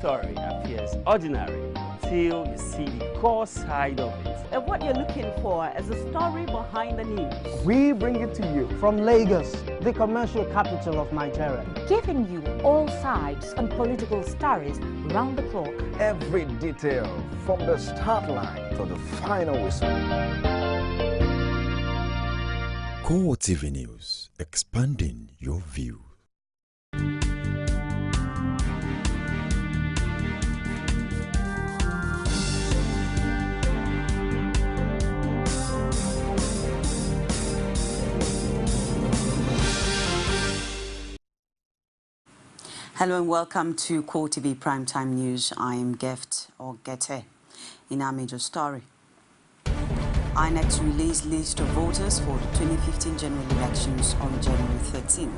story appears ordinary until you see the core side of it. And what you're looking for is the story behind the news. We bring it to you from Lagos, the commercial capital of Nigeria. Giving you all sides and political stories round the clock. Every detail from the start line to the final whistle. CoreTV News, expanding your view. Hello and welcome to CoreTV Primetime News. I am Gift or Gete. In our major story, INEC released list of voters for the 2015 general elections on January 13th.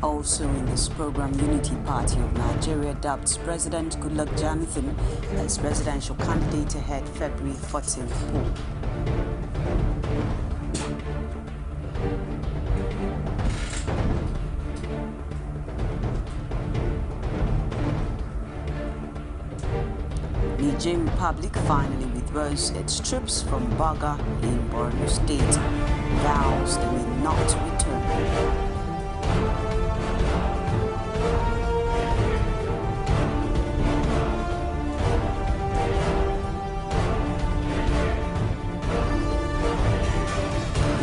Also in this program, Unity Party of Nigeria dubs President Goodluck Jonathan as presidential candidate ahead February 14th poll. Niger Republic finally withdraws its troops from Baga in Borno State. Vows they will not return.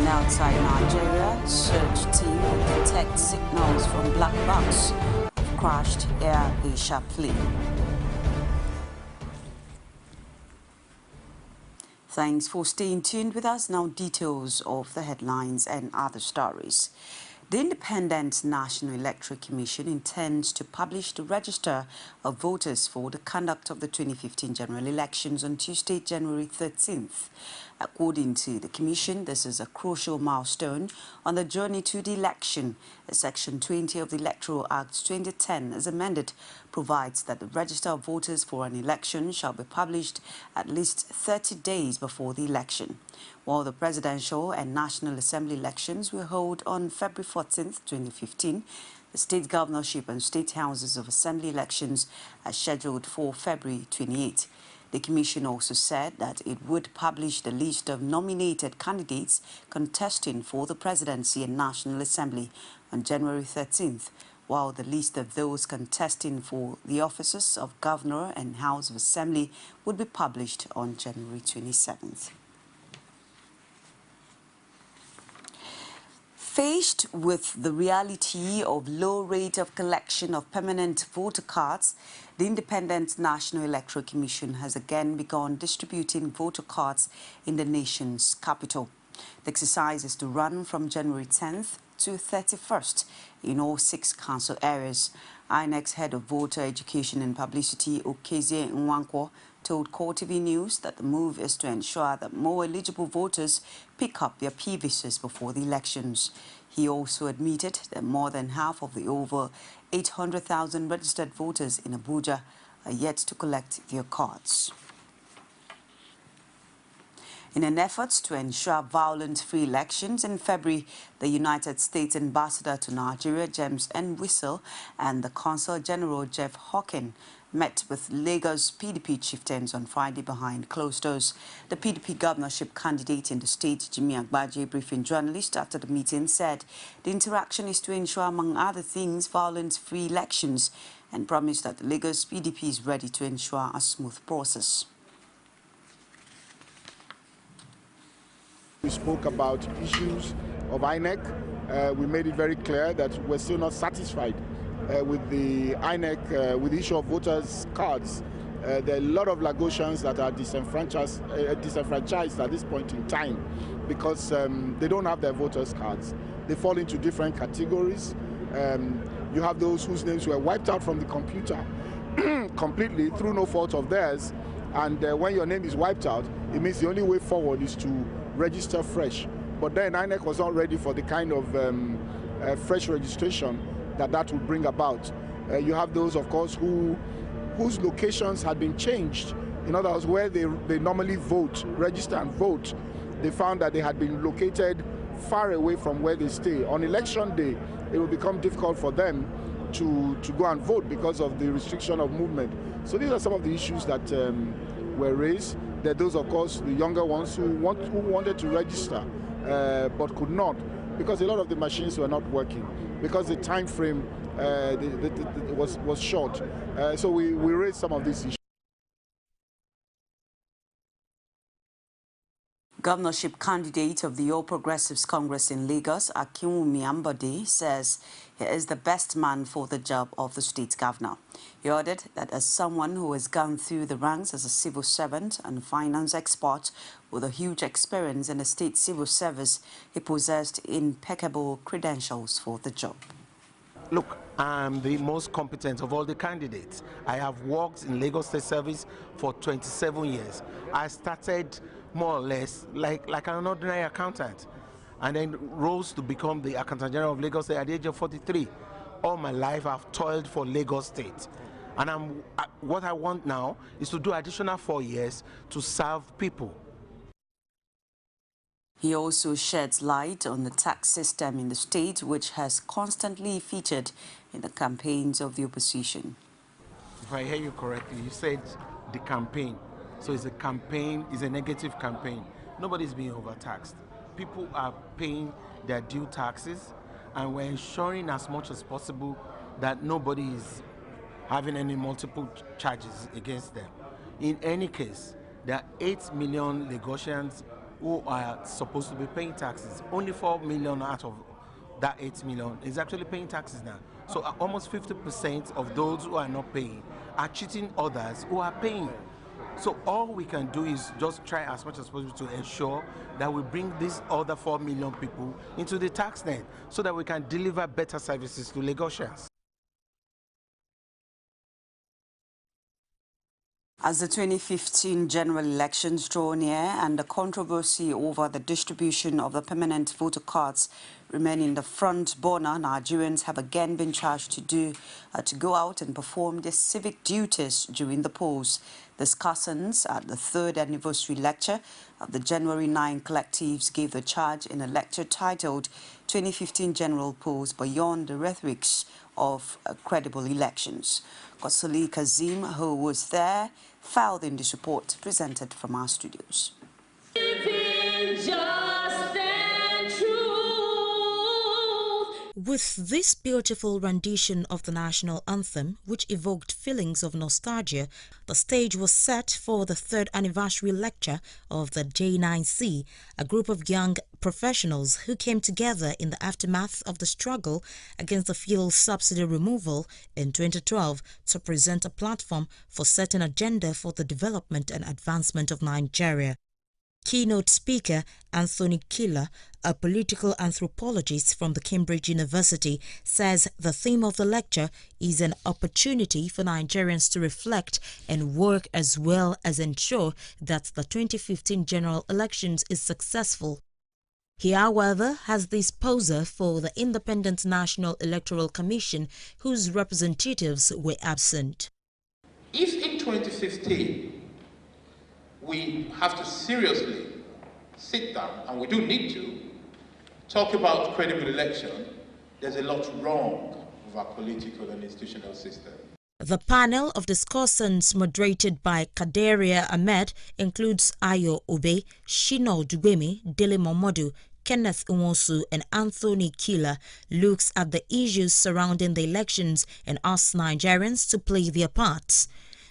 Outside Nigeria, search team detect signals from black box of crashed Air Asia plane. Thanks for staying tuned with us. Now details of the headlines and other stories. The Independent National Electoral Commission intends to publish the register of voters for the conduct of the 2015 general elections on Tuesday, January 13th. According to the Commission, this is a crucial milestone on the journey to the election. Section 20 of the Electoral Act 2010, as amended, provides that the register of voters for an election shall be published at least 30 days before the election. While the presidential and National Assembly elections will hold on February 14th, 2015, the state governorship and state houses of assembly elections are scheduled for February 28. The Commission also said that it would publish the list of nominated candidates contesting for the presidency and National Assembly on January 13th, while the list of those contesting for the offices of Governor and House of Assembly would be published on January 27th. Faced with the reality of low rate of collection of permanent voter cards, the Independent National Electoral Commission has again begun distributing voter cards in the nation's capital. The exercise is to run from January 10th to 31st in all 6 council areas. INEC's head of voter education and publicity, Okezie Nwankwo, told CoreTV News that the move is to ensure that more eligible voters pick up their PVCs before the elections. He also admitted that more than half of the over 800,000 registered voters in Abuja are yet to collect their cards. In an effort to ensure violence-free elections in February, the United States Ambassador to Nigeria, James N. Whistle, and the Consul General, Jeff Hawken, met with Lagos PDP chieftains on Friday behind closed doors. The PDP governorship candidate in the state, Jimmy Agbaje, briefing journalists after the meeting, said the interaction is to ensure, among other things, violence-free elections, and promised that the Lagos PDP is ready to ensure a smooth process. We spoke about issues of INEC. We made it very clear that we're still not satisfied with the INEC, with the issue of voters' cards. There are a lot of Lagosians that are disenfranchised at this point in time because they don't have their voters' cards. They fall into different categories. You have those whose names were wiped out from the computer completely through no fault of theirs. And when your name is wiped out, it means the only way forward is to register fresh. But then INEC was not ready for the kind of fresh registration that would bring about. You have those, of course, whose locations had been changed. In other words, where they normally vote, register and vote, they found that they had been located far away from where they stay. On election day, it will become difficult for them to go and vote because of the restriction of movement. So these are some of the issues that were raised. There are those, of course, the younger ones who wanted to register but could not because a lot of the machines were not working because the time frame was short. So we raised some of these issues. Governorship candidate of the All Progressives Congress in Lagos, Akinwumi Ambode, says he is the best man for the job of the state governor. He added that as someone who has gone through the ranks as a civil servant and finance expert with a huge experience in the state civil service, he possessed impeccable credentials for the job. Look, I'm the most competent of all the candidates. I have worked in Lagos State Service for 27 years. I started more or less like an ordinary accountant and then rose to become the Accountant General of Lagos State at the age of 43. All my life I've toiled for Lagos State. And what I want now is to do additional 4 years to serve people. He also sheds light on the tax system in the state, which has constantly featured in the campaigns of the opposition. If I hear you correctly, you said the campaign. So it's a campaign, it's a negative campaign. Nobody's being overtaxed. People are paying their due taxes, and we're ensuring as much as possible that nobody is having any multiple charges against them. In any case, there are 8 million Lagosians who are supposed to be paying taxes. Only 4 million out of that 8 million is actually paying taxes now. So almost 50% of those who are not paying are cheating others who are paying. So all we can do is just try as much as possible to ensure that we bring these other 4 million people into the tax net so that we can deliver better services to Lagosians. As the 2015 general elections draw near and the controversy over the distribution of the permanent voter cards remain in the front burner, Nigerians have again been charged to go out and perform their civic duties during the polls. Discussants at the 3rd anniversary lecture of the January 9 collectives gave the charge in a lecture titled 2015 General Polls Beyond the Rhetorics of Credible Elections. Kosali Kazim, who was there, filed in this report presented from our studios. With this beautiful rendition of the national anthem, which evoked feelings of nostalgia, the stage was set for the 3rd anniversary lecture of the J9C, a group of young professionals who came together in the aftermath of the struggle against the fuel subsidy removal in 2012 to present a platform for setting an agenda for the development and advancement of Nigeria. Keynote speaker Anthony Killer, a political anthropologist from the Cambridge University, says the theme of the lecture is an opportunity for Nigerians to reflect and work as well as ensure that the 2015 general elections is successful. He, however, has this poser for the Independent National Electoral Commission, whose representatives were absent. If in 2015 we have to seriously sit down, and we do need to, talk about credible election, there's a lot wrong with our political and institutional system. The panel of discussants, moderated by Kaderia Ahmed, includes Ayo Obe, Shino Dubemi, Dele Momodu, Kenneth Nwosu and Anthony Killer, looks at the issues surrounding the elections and asks Nigerians to play their parts.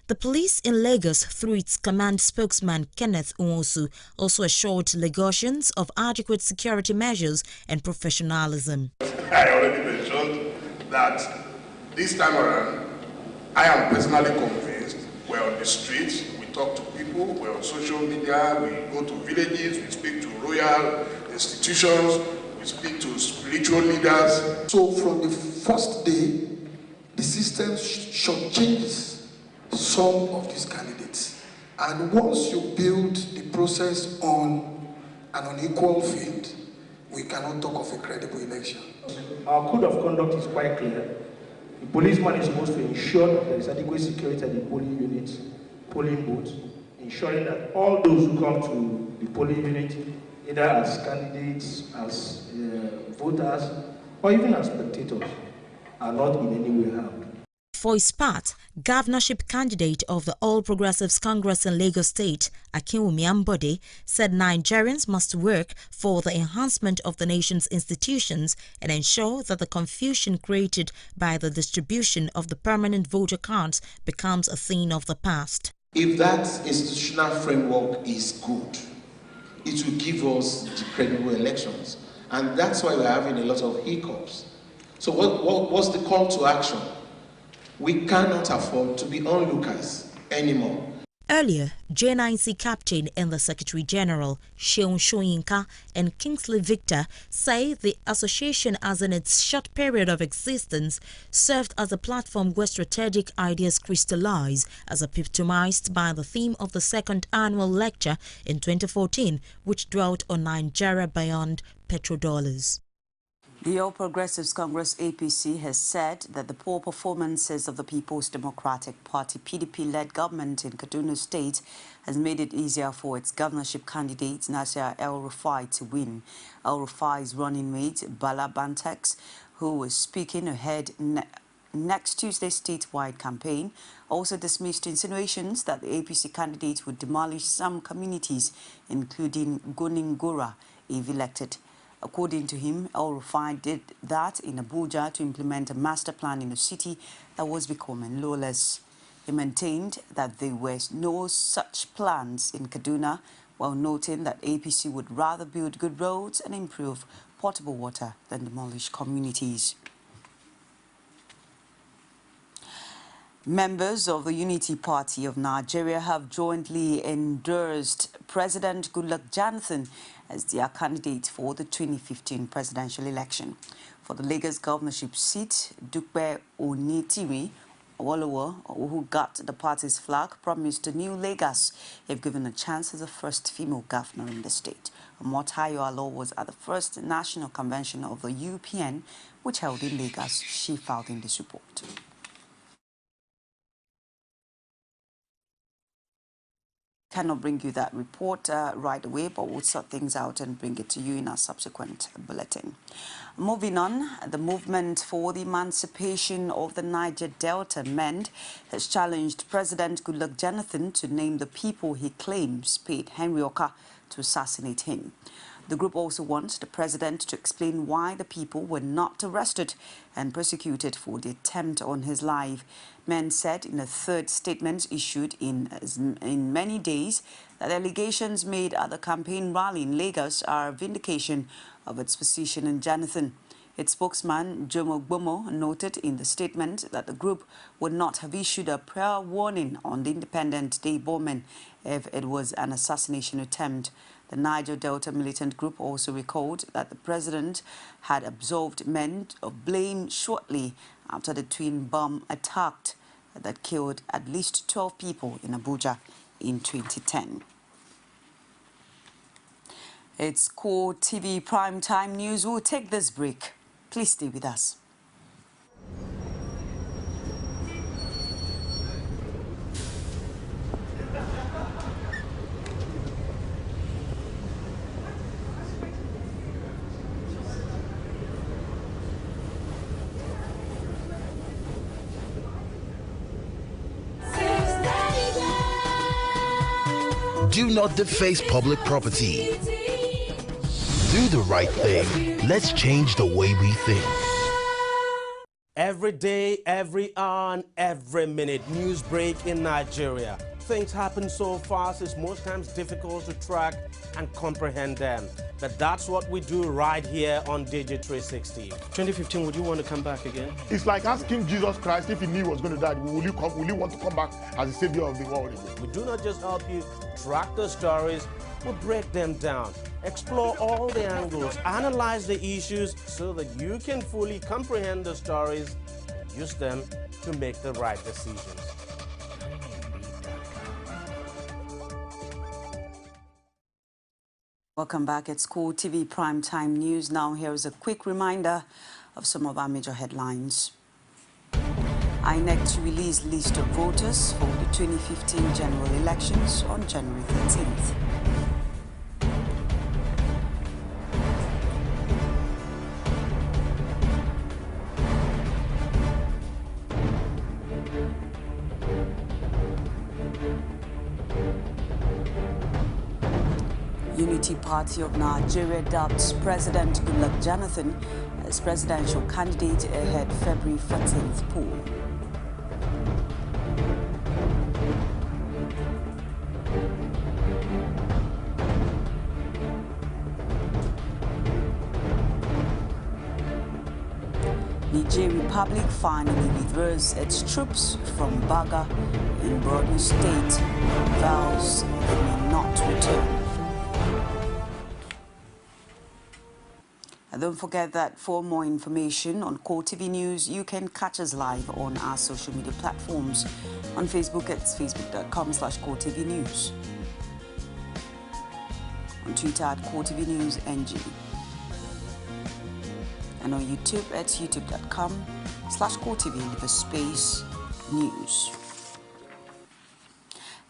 The police in Lagos, through its command spokesman Kenneth Nwosu, also assured Lagosians of adequate security measures and professionalism. I already mentioned that this time around, I am personally convinced we're on the streets, we talk to people, we're on social media, we go to villages, we speak to royal institutions, we speak to spiritual leaders. So from the first day, the system shortchanges some of these candidates. And once you build the process on an unequal field, we cannot talk of a credible election. Our code of conduct is quite clear. The policeman is supposed to ensure that there is adequate security at the polling units, polling booths, ensuring that all those who come to the polling unit, either as candidates, as voters, or even as spectators, are not in any way harmed. For his part, governorship candidate of the All Progressives Congress in Lagos State, Akinwumi Ambode, said Nigerians must work for the enhancement of the nation's institutions and ensure that the confusion created by the distribution of the permanent voter cards becomes a thing of the past. If that institutional framework is good, it will give us the credible elections. And that's why we're having a lot of hiccups. So what's the call to action? We cannot afford to be onlookers anymore. Earlier, J9C captain and the Secretary General, Seun Soyinka and Kingsley Victor, say the association, as in its short period of existence, served as a platform where strategic ideas crystallize, as epitomized by the theme of the second annual lecture in 2014, which dwelt on Nigeria beyond petrodollars. The All Progressives Congress APC has said that the poor performances of the People's Democratic Party PDP-led government in Kaduna State has made it easier for its governorship candidate Nasir El-Rufai to win. El-Rufai's running mate Bala Bantex, who was speaking ahead next Tuesday's statewide campaign, also dismissed insinuations that the APC candidate would demolish some communities, including Goningora, if elected. According to him, El-Rufai did that in Abuja to implement a master plan in a city that was becoming lawless. He maintained that there were no such plans in Kaduna, while noting that APC would rather build good roads and improve potable water than demolish communities. Members of the Unity Party of Nigeria have jointly endorsed President Goodluck Jonathan as their candidate for the 2015 presidential election. For the Lagos governorship seat, Dupe Onitiri Awolowo, who got the party's flag, promised a new Lagos if given a chance as the first female governor in the state. Omotayo Alo was at the first national convention of the UPN, which held in Lagos. She filed in this report. Cannot bring you that report right away, but we'll sort things out and bring it to you in our subsequent bulletin. Moving on, the movement for the emancipation of the Niger Delta MEND has challenged President Goodluck Jonathan to name the people he claims paid Henry Oka to assassinate him. The group also wants the president to explain why the people were not arrested and prosecuted for the attempt on his life. MEND said in a third statement issued in many days that allegations made at the campaign rally in Lagos are a vindication of its position in Jonathan. Its spokesman, Jomo Gbomo, noted in the statement that the group would not have issued a prior warning on the Independent Day bombing if it was an assassination attempt. The Niger Delta militant group also recalled that the president had absolved men of blame shortly after the twin bomb attack that killed at least 12 people in Abuja in 2010. It's CoreTV Primetime News. We'll take this break. Please stay with us. Do not deface public property. Do the right thing. Let's change the way we think. Every day, every hour, and every minute, news break in Nigeria. Things happen so fast, it's most times difficult to track and comprehend them. But that's what we do right here on Digi360. 2015, would you want to come back again? It's like asking Jesus Christ if he knew he was going to die, will you want to come back as the savior of the world again? We do not just help you track the stories, we break them down, explore all the angles, analyze the issues so that you can fully comprehend the stories and use them to make the right decisions. Welcome back. It's CoreTV Primetime News. Now here's a quick reminder of some of our major headlines. INEC to release list of voters for the 2015 general elections on January 13th. Unity Party of Nigeria dubbed President Goodluck Jonathan as presidential candidate ahead February 14th poll. Niger Republic finally withdraws its troops from Baga in Borno State, vows they may not return. And don't forget that for more information on CoreTV News, you can catch us live on our social media platforms. On Facebook, it's facebook.com/CoreTV News. On Twitter at CoreTV News NG. And on YouTube, it's youtube.com/CoreTV News.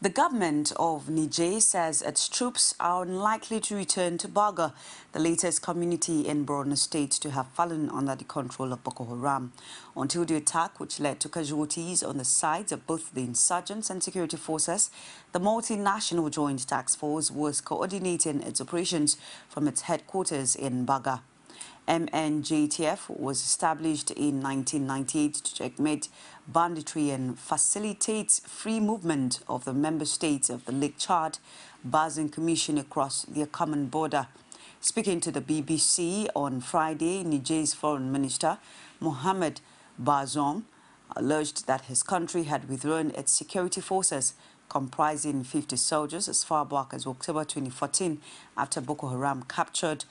The government of Niger says its troops are unlikely to return to Baga, the latest community in Borno State to have fallen under the control of Boko Haram, until the attack, which led to casualties on the sides of both the insurgents and security forces. The multinational joint task force was coordinating its operations from its headquarters in Baga. MNJTF was established in 1998 to checkmate banditry and facilitate free movement of the member states of the Lake Chad Basin Commission across their common border. Speaking to the BBC on Friday, Niger's Foreign Minister Mohamed Bazoum alleged that his country had withdrawn its security forces, comprising 50 soldiers, as far back as October 2014 after Boko Haram captured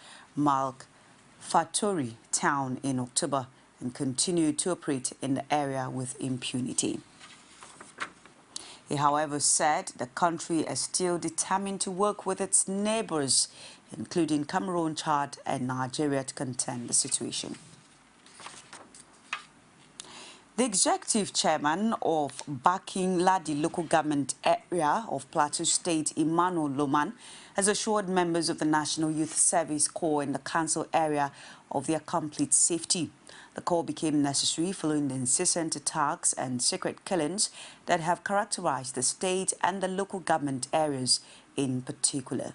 Fatori town in October and continued to operate in the area with impunity. He, however, said the country is still determined to work with its neighbors, including Cameroon, Chad, and Nigeria, to contain the situation. The executive chairman of Bakin Ladi local government area of Plateau State, Emmanuel Loman, has assured members of the National Youth Service Corps in the council area of their complete safety. The Corps became necessary following the incessant attacks and secret killings that have characterized the state and the local government areas in particular.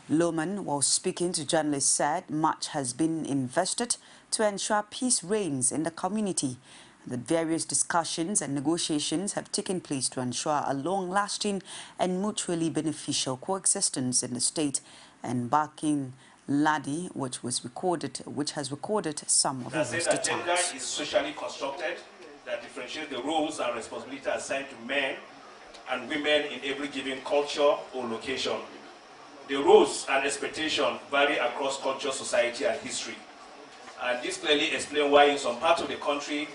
Loman, while speaking to journalists, said much has been invested to ensure peace reigns in the community, and that various discussions and negotiations have taken place to ensure a long-lasting and mutually beneficial coexistence in the state, and Bakin Ladi, which has recorded some of the worst attacks. Gender is socially constructed that differentiates the roles and responsibilities assigned to men and women in every given culture or location. The roles and expectations vary across culture, society, and history. And this clearly explains why in some parts of the country,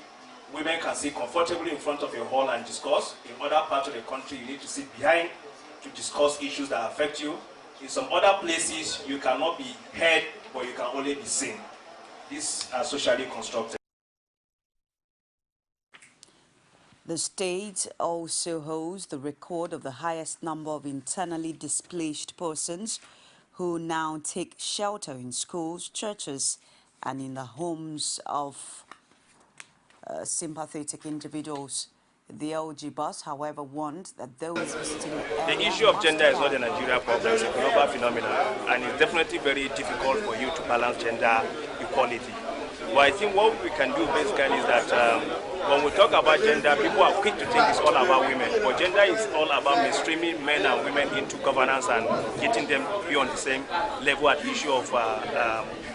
women can sit comfortably in front of a hall and discuss. In other parts of the country, you need to sit behind to discuss issues that affect you. In some other places, you cannot be heard, but you can only be seen. These are socially constructed. The state also holds the record of the highest number of internally displaced persons who now take shelter in schools, churches, and in the homes of sympathetic individuals. The LG boss, however, warned that those visiting the issue of gender is not a Nigeria problem, it's a global phenomenon, and it's definitely very difficult for you to balance gender equality. But I think what we can do basically is that when we talk about gender, people are quick to think it's all about women, but gender is all about mainstreaming men and women into governance and getting them to be on the same level at the issue of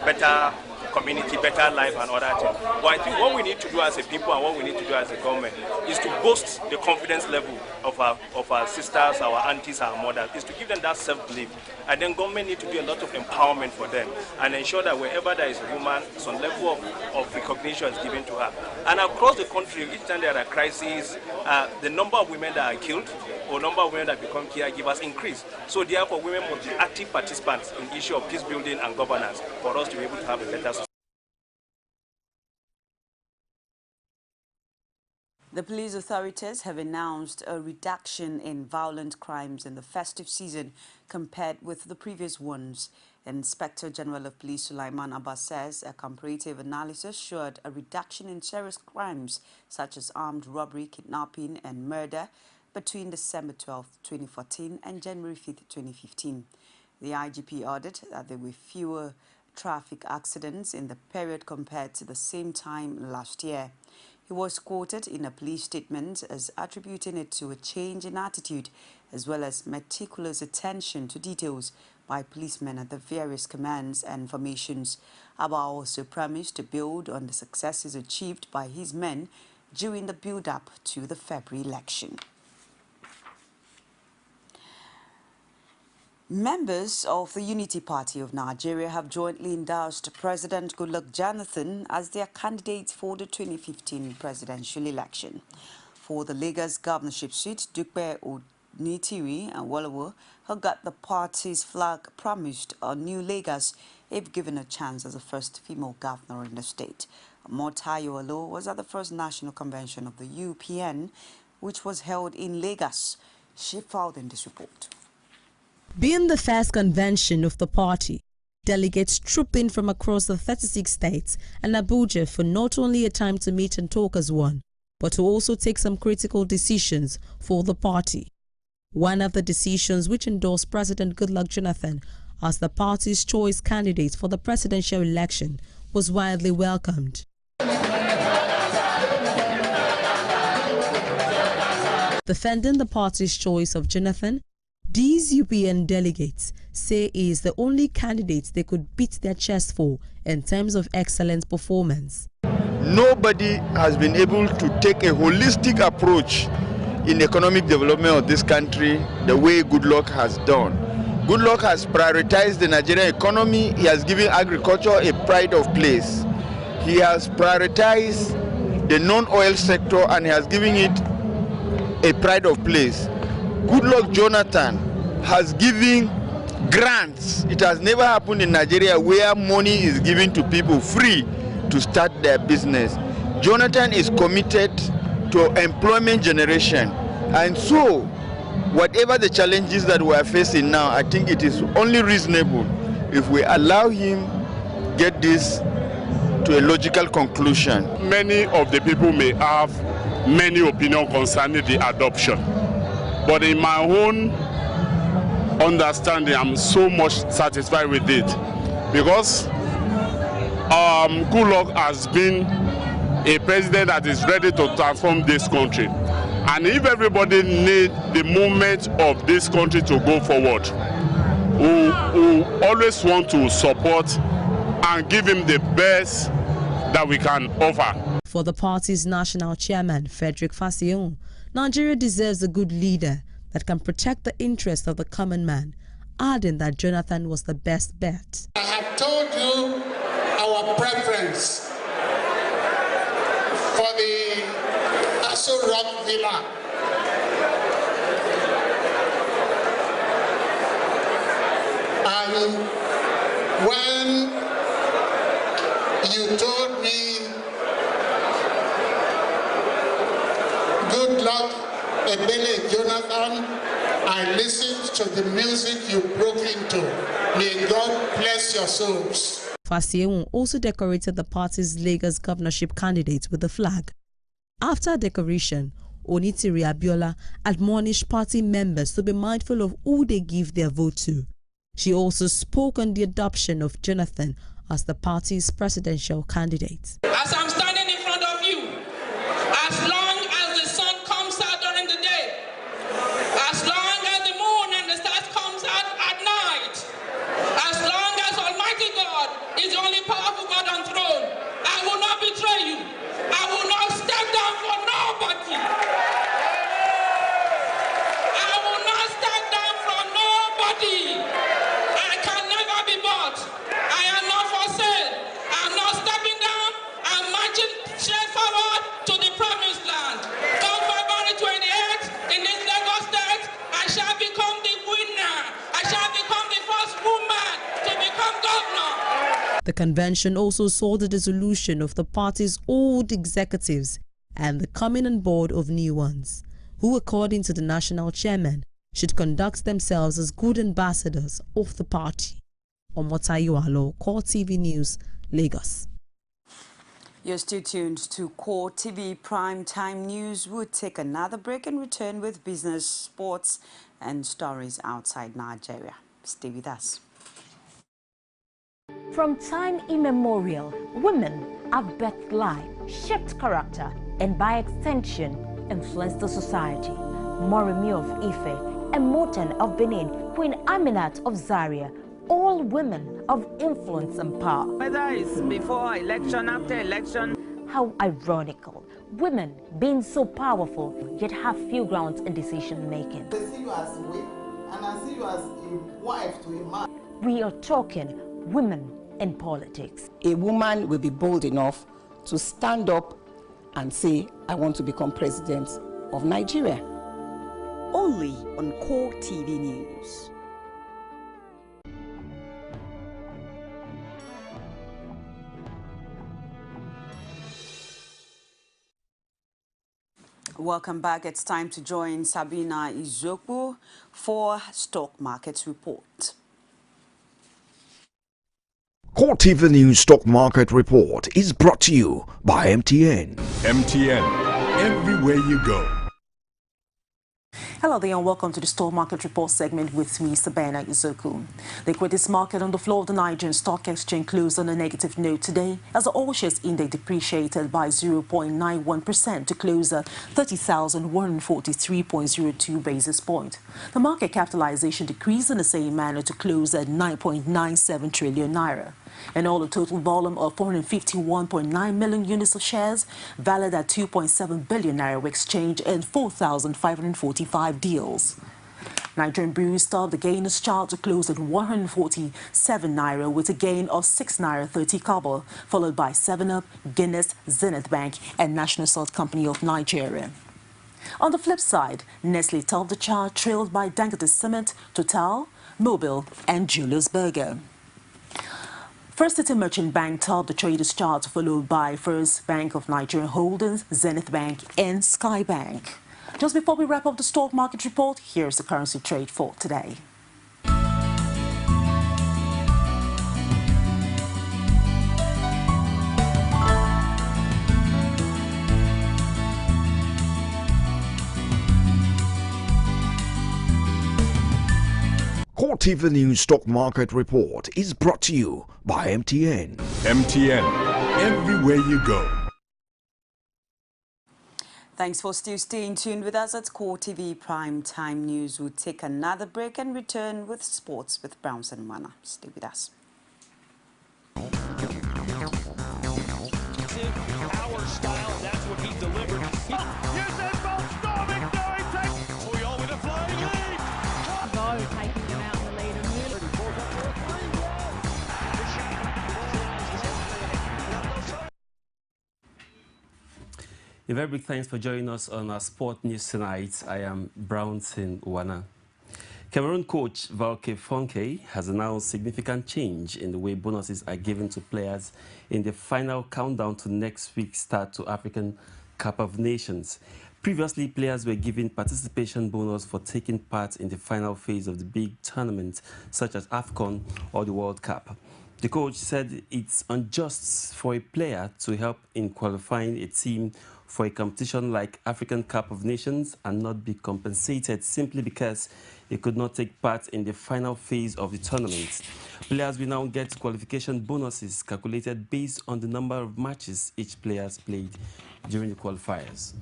better community, better life, and other things. But I think what we need to do as a people and what we need to do as a government is to boost the confidence level of our sisters, our aunties, our mothers, is to give them that self-belief. And then government need to do a lot of empowerment for them and ensure that wherever there is a woman, some level of recognition is given to her. And across the country, each time there are crises, the number of women that are killed or number of women that become caregivers increase. So therefore, women must be active participants in the issue of peace building and governance for us to be able to have a better society. The police authorities have announced a reduction in violent crimes in the festive season compared with the previous ones. Inspector General of Police Sulaiman Abbas says a comparative analysis showed a reduction in serious crimes such as armed robbery, kidnapping and murder between December 12, 2014 and January 5, 2015. The IGP added that there were fewer traffic accidents in the period compared to the same time last year. He was quoted in a police statement as attributing it to a change in attitude as well as meticulous attention to details by policemen at the various commands and formations. Abba also promised to build on the successes achieved by his men during the build-up to the February election. Members of the Unity Party of Nigeria have jointly endorsed President Goodluck Jonathan as their candidate for the 2015 presidential election. For the Lagos governorship seat, Dupe Onitiri and Wolowo, who got the party's flag, promised a new Lagos if given a chance as the first female governor in the state. Motayo Alo was at the first national convention of the UPN, which was held in Lagos. She filed in this report. Being the first convention of the party, delegates trooped in from across the 36 states and Abuja for not only a time to meet and talk as one, but to also take some critical decisions for the party. One of the decisions which endorsed President Goodluck Jonathan as the party's choice candidate for the presidential election was widely welcomed. Defending the party's choice of Jonathan, these UPN delegates say he is the only candidate they could beat their chest for in terms of excellent performance. Nobody has been able to take a holistic approach in economic development of this country the way Goodluck has done. Goodluck has prioritized the Nigerian economy. He has given agriculture a pride of place. He has prioritized the non-oil sector and he has given it a pride of place. Goodluck Jonathan has given grants. It has never happened in Nigeria where money is given to people free to start their business. Jonathan is committed to employment generation, and so whatever the challenges that we are facing now, I think it is only reasonable if we allow him get this to a logical conclusion. Many of the people may have many opinions concerning the adoption. But in my own understanding, I'm so much satisfied with it because Goodluck has been a president that is ready to transform this country. And if everybody needs the movement of this country to go forward, we always want to support and give him the best that we can offer. For the party's national chairman, Frederick Fassion, Nigeria deserves a good leader that can protect the interests of the common man, adding that Jonathan was the best bet. I have told you our preference for the Aso Rock Villa. And when you told me Goodluck Ebele Jonathan, I listened to the music you broke into. May God bless your souls. Fasieun also decorated the party's Lagos governorship candidate with the flag. After decoration, Onitiri Abiola admonished party members to be mindful of who they give their vote to. She also spoke on the adoption of Jonathan as the party's presidential candidate. As I'm standing in front of you, as long as the sun comes out during the day, as long as the moon and the stars comes out at night, as long as Almighty God is the only powerful God on throne, I will not betray you. I will not step down for nobody. I will not step down from nobody. I can never be bought. I am not for sale. I'm not stepping down. I'm marching straight forward to the promised land. Come February 28th in this Lagos state, I shall become the winner. I shall become the first woman to become governor. The convention also saw the dissolution of the party's old executives and the coming on board of new ones, who, according to the national chairman, should conduct themselves as good ambassadors of the party. Omotayo, CoreTV News, Lagos. You're still tuned to Core TV Prime Time News. We'll take another break and return with business, sports, and stories outside Nigeria. Stay with us. From time immemorial, women have birthed life, shaped character, and by extension, influenced the society. Moremi of Ife, Emoten of Benin, Queen Aminat of Zaria, all women of influence and power. Whether it's before election, after election. How ironical. Women being so powerful, yet have few grounds in decision making. They see you as a way, and I see you as a wife to a man. We are talking women in politics. A woman will be bold enough to stand up and say, I want to become president of Nigeria. Only on Core TV News. Welcome back. It's time to join Sabina Izoku for Stock Markets Report. CoreTV News Stock Market Report is brought to you by MTN. MTN, everywhere you go. Hello there and welcome to the Stock Market Report segment with me, Sabina Izoku. The equities market on the floor of the Nigerian Stock Exchange closed on a negative note today as the all-shares index depreciated by 0.91% to close at 30,143.02 basis points. The market capitalization decreased in the same manner to close at 9.97 trillion naira. And all the total volume of 451.9 million units of shares, valued at 2.7 billion naira, were exchanged in 4,545 deals. Nigerian breweries started the gainers chart to close at 147 naira with a gain of 6 naira 30 kobo, followed by 7up, Guinness, Zenith Bank, and National Salt Company of Nigeria. On the flip side, Nestle topped the chart, trailed by Dangote Cement, Total, Mobil, and Julius Berger. First City Merchant Bank topped the traders chart, followed by First Bank of Nigeria Holdings, Zenith Bank, and Sky Bank. Just before we wrap up the stock market report, here's the currency trade for today. CoreTV News Stock Market Report is brought to you by MTN. MTN, everywhere you go. Thanks for still staying tuned with us at Core TV Prime Time News. We'll take another break and return with sports with Browns and Mana. Stay with us. Our style, that's what he delivered. Here's that ball storming, Puyol with a flying lead. Go, taking them out in the lead. A very big thanks for joining us on our sport news tonight. I am Brownson Wana. Cameroon coach Valke Fonke has announced significant change in the way bonuses are given to players in the final countdown to next week's start to African Cup of Nations. Previously, players were given participation bonus for taking part in the final phase of the big tournament, such as AFCON or the World Cup. The coach said it's unjust for a player to help in qualifying a team for a competition like African Cup of Nations and not be compensated simply because he could not take part in the final phase of the tournament. Players will now get qualification bonuses calculated based on the number of matches each player has played during the qualifiers.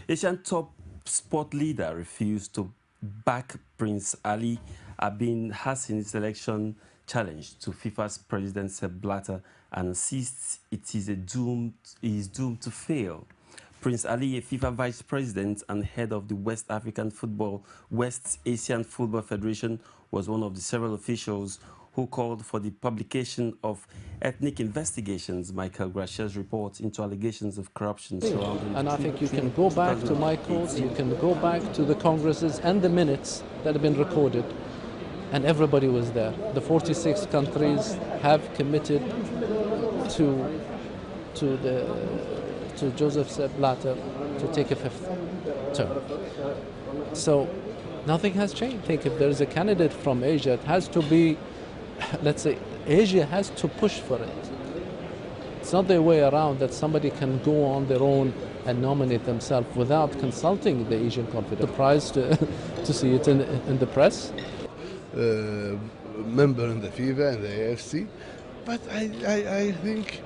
Asian top sport leader refused to back Prince Ali Bin Hassan's election challenge to FIFA's president Sepp Blatter and insists it is doomed to fail. Prince Ali, a FIFA vice president and head of the West Asian Football Federation, was one of the several officials who called for the publication of ethnic investigations, Michael Gracia's report into allegations of corruption surrounding. And I think you can go back to Michael's, you can go back to the congresses and the minutes that have been recorded, and everybody was there. The 46 countries have committed to to Joseph Sepp Blatter to take a fifth term. So nothing has changed. I think if there is a candidate from Asia, it has to be, let's say, Asia has to push for it. It's not the way around that somebody can go on their own and nominate themselves without consulting the Asian Confederation. Surprised to see it in the press. Member in the FIFA and the AFC, but I think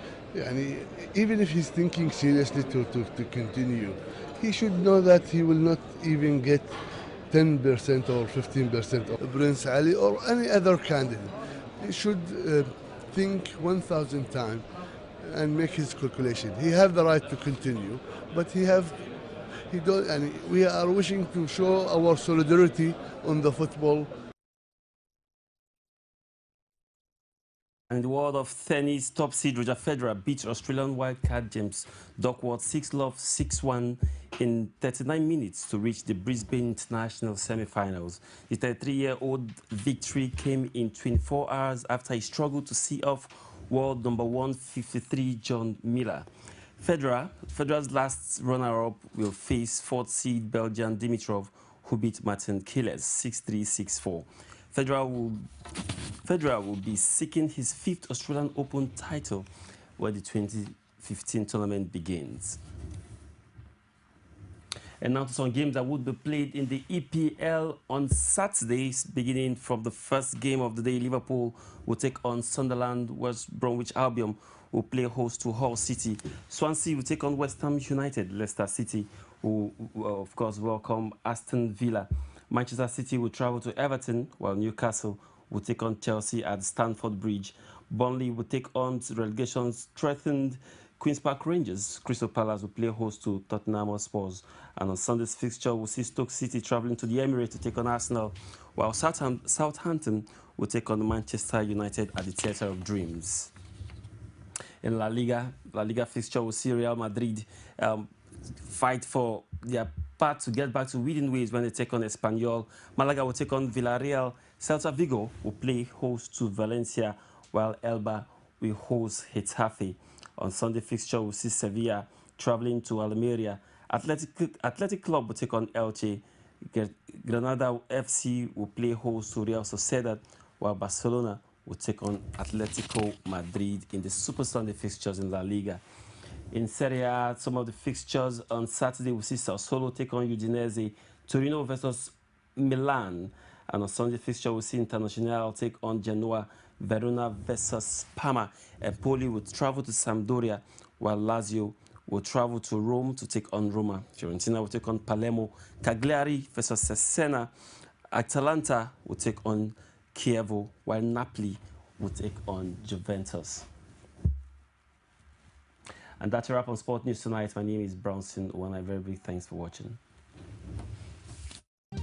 even if he's thinking seriously to continue, he should know that he will not even get 10% or 15% of Prince Ali or any other candidate. He should think 1,000 times and make his calculation. He have the right to continue, but he don't. And we are wishing to show our solidarity on the football. In the world of tennis, top seed Roger Federer beat Australian wildcard James Duckworth 6-love, 6-1 in 39 minutes to reach the Brisbane International semi-finals. The 33-year-old victory came in 24 hours after he struggled to see off world number 153 John Miller. Federer's last runner-up will face fourth seed Belgian Dimitrov, who beat Martin Keles 6-3, 6-4. Federer will be seeking his fifth Australian Open title when the 2015 tournament begins. And now to some games that would be played in the EPL on Saturdays, beginning from the first game of the day. Liverpool will take on Sunderland. West Bromwich Albion will play host to Hull City. Swansea will take on West Ham United. Leicester City will, of course, welcome Aston Villa. Manchester City will travel to Everton, while Newcastle will take on Chelsea at Stamford Bridge. Burnley will take on relegation-threatened Queen's Park Rangers. Crystal Palace will play host to Tottenham Hotspur. And on Sunday's fixture, we'll see Stoke City travelling to the Emirates to take on Arsenal, while Southampton will take on Manchester United at the Theatre of Dreams. In La Liga fixture, we'll see Real Madrid fight for their path to get back to winning ways when they take on Espanyol. Malaga will take on Villarreal. Celta Vigo will play host to Valencia, while Elba will host Getafe. On Sunday fixture, we'll see Sevilla traveling to Almeria. Athletic Club will take on Elche. Granada FC will play host to Real Sociedad, while Barcelona will take on Atletico Madrid in the Super Sunday fixtures in La Liga. In Serie A, some of the fixtures on Saturday, we'll see Sassuolo take on Udinese, Torino versus Milan. And on Sunday fixture, we'll see Internazionale take on Genoa, Verona versus Parma. Empoli will travel to Sampdoria, while Lazio will travel to Rome to take on Roma. Fiorentina will take on Palermo. Cagliari versus Cesena. Atalanta will take on Chievo, while Napoli will take on Juventus. And that's a wrap on Sport News tonight. My name is Brownson. One very big thanks for watching.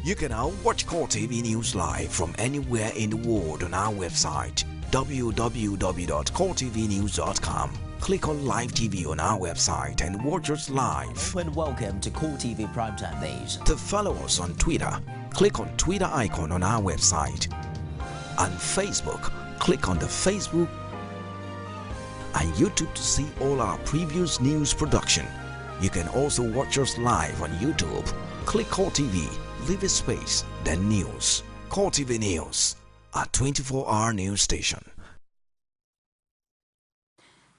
You can now watch CoreTV News live from anywhere in the world on our website www.coretvnews.com. Click on Live TV on our website and watch us live. And welcome to CoreTV Primetime Days. To follow us on Twitter, click on Twitter icon on our website. On Facebook, click on the Facebook and YouTube to see all our previous news production. You can also watch us live on YouTube. Click CoreTV, leave a space, then News. CoreTV News, a 24-hour news station.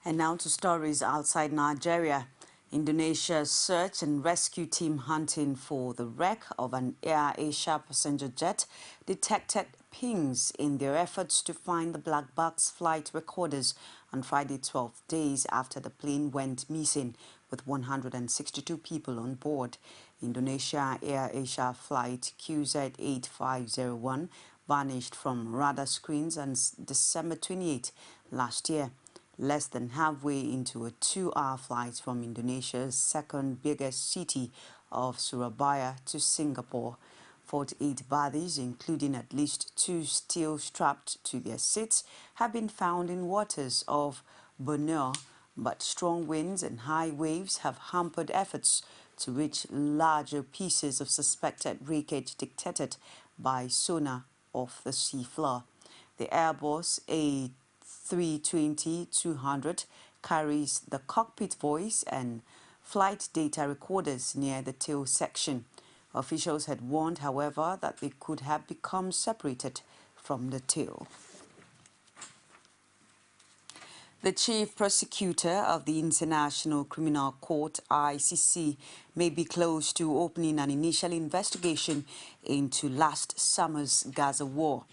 And now to stories outside Nigeria. Indonesia's search and rescue team hunting for the wreck of an Air Asia passenger jet detected pings in their efforts to find the black box flight recorders on Friday, 12 days after the plane went missing with 162 people on board. Indonesia Air Asia flight QZ8501 vanished from radar screens on December 28 last year, less than halfway into a 2-hour flight from Indonesia's second biggest city of Surabaya to Singapore. 48 bodies, including at least 2 still strapped to their seats, have been found in waters of Borneo, but strong winds and high waves have hampered efforts to reach larger pieces of suspected wreckage detected by sonar off the seafloor. The Airbus A320-200 carries the cockpit voice and flight data recorders near the tail section. Officials had warned, however, that they could have become separated from the tail. The chief prosecutor of the International Criminal Court, ICC, may be close to opening an initial investigation into last summer's Gaza war.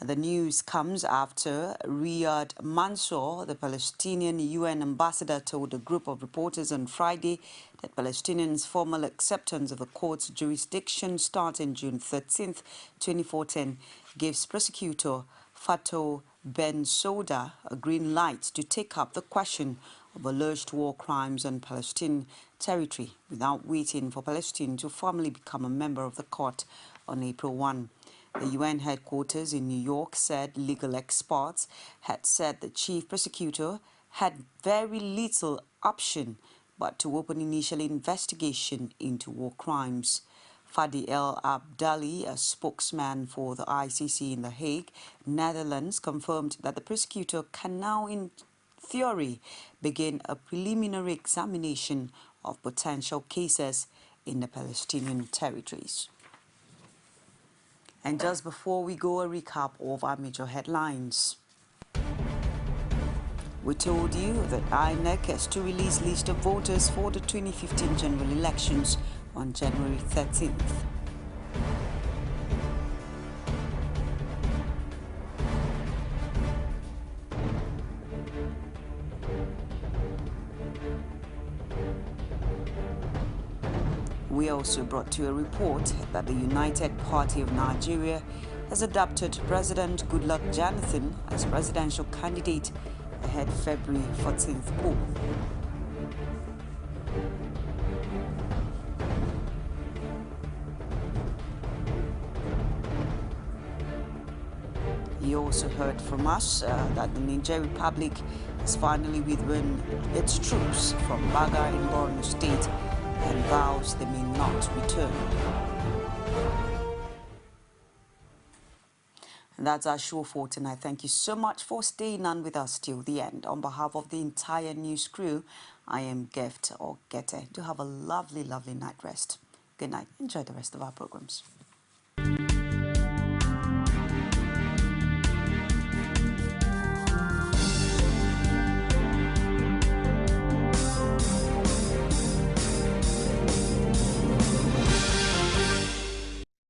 The news comes after Riyad Mansour, the Palestinian UN ambassador, told a group of reporters on Friday that Palestinians' formal acceptance of the court's jurisdiction starting June 13, 2014, gives prosecutor Fatou Bensouda a green light to take up the question of alleged war crimes on Palestinian territory without waiting for Palestine to formally become a member of the court on April 1. The UN headquarters in New York said legal experts had said the chief prosecutor had very little option but to open initial investigation into war crimes. Fadi El Abdali, a spokesman for the ICC in The Hague, Netherlands, confirmed that the prosecutor can now, in theory, begin a preliminary examination of potential cases in the Palestinian territories. And just before we go, a recap of our major headlines. We told you that INEC has to release list of voters for the 2015 general elections on January 13th. We also brought to you a report that the United Party of Nigeria has adopted President Goodluck Jonathan as presidential candidate ahead February 14th poll. You also heard from us that the Niger Republic has finally withdrawn its troops from Baga in Borno State and vows they may not return. And that's our show for tonight. Thank you so much for staying on with us till the end. On behalf of the entire news crew, I am Gift or Gete. Do have a lovely, lovely night rest. Good night. Enjoy the rest of our programs.